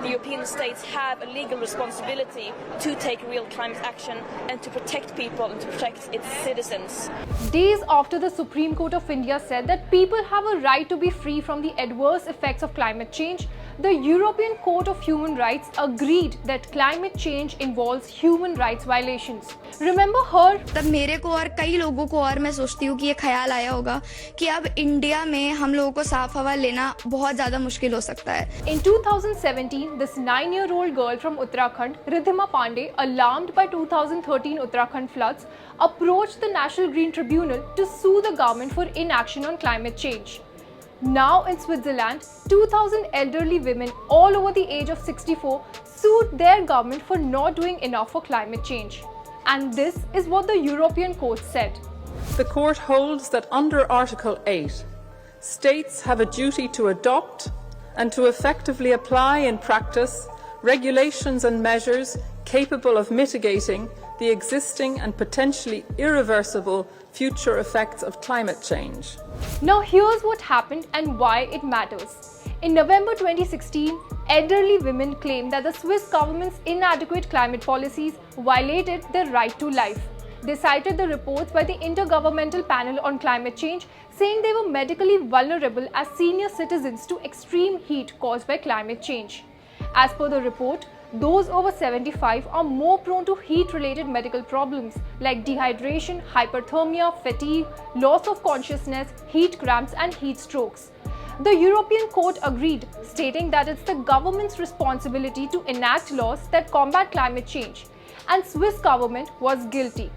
European states have a legal responsibility to take real climate action and to protect people and to protect its citizens. Days after the Supreme Court of India said that people have a right to be free from the adverse effects of climate change, the European Court of Human Rights agreed that climate change involves human rights violations. Remember her? तब मेरे को और कई लोगों को और मैं सोचती हूँ कि ये ख्याल आया होगा कि अब इंडिया में हम लोगों को साफ हवा लेना बहुत ज़्यादा मुश्किल हो सकता है. In 2017, this 9-year-old girl from Uttarakhand, Ridhima Pandey, alarmed by 2013 Uttarakhand floods, approached the National Green Tribunal to sue the government for inaction on climate change. Now in Switzerland, 2,000 elderly women all over the age of 64 sued their government for not doing enough for climate change. And this is what the European Court said. The Court holds that under Article 8, states have a duty to adopt and to effectively apply in practice regulations and measures capable of mitigating the existing and potentially irreversible future effects of climate change. Now here's what happened and why it matters. In November 2016, elderly women claimed that the Swiss government's inadequate climate policies violated their right to life. They cited the reports by the Intergovernmental Panel on Climate Change, saying they were medically vulnerable as senior citizens to extreme heat caused by climate change. As per the report, those over 75 are more prone to heat-related medical problems like dehydration, hyperthermia, fatigue, loss of consciousness, heat cramps and heat strokes. The European Court agreed, stating that it's the government's responsibility to enact laws that combat climate change, and Swiss government was guilty.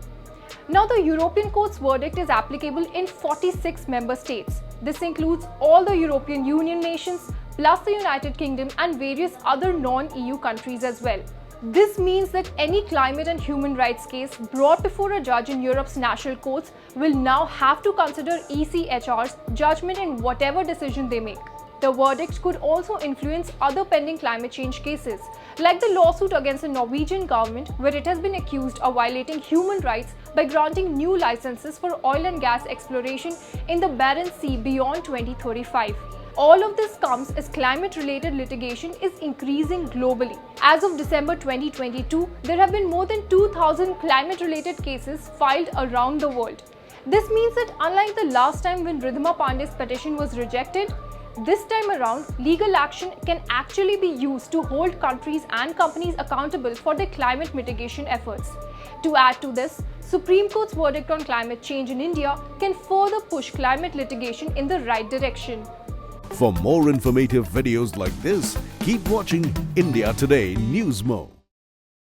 Now the European Court's verdict is applicable in 46 member states. This includes all the European Union nations, plus the United Kingdom and various other non-EU countries as well. This means that any climate and human rights case brought before a judge in Europe's national courts will now have to consider ECHR's judgment in whatever decision they make. The verdict could also influence other pending climate change cases, like the lawsuit against the Norwegian government, where it has been accused of violating human rights by granting new licenses for oil and gas exploration in the Barents Sea beyond 2035. All of this comes as climate-related litigation is increasing globally. As of December 2022, there have been more than 2,000 climate-related cases filed around the world. This means that unlike the last time when Ridhima Pandey's petition was rejected, this time around, legal action can actually be used to hold countries and companies accountable for their climate mitigation efforts. To add to this, Supreme Court's verdict on climate change in India can further push climate litigation in the right direction. For more informative videos like this, keep watching India Today Newsmo.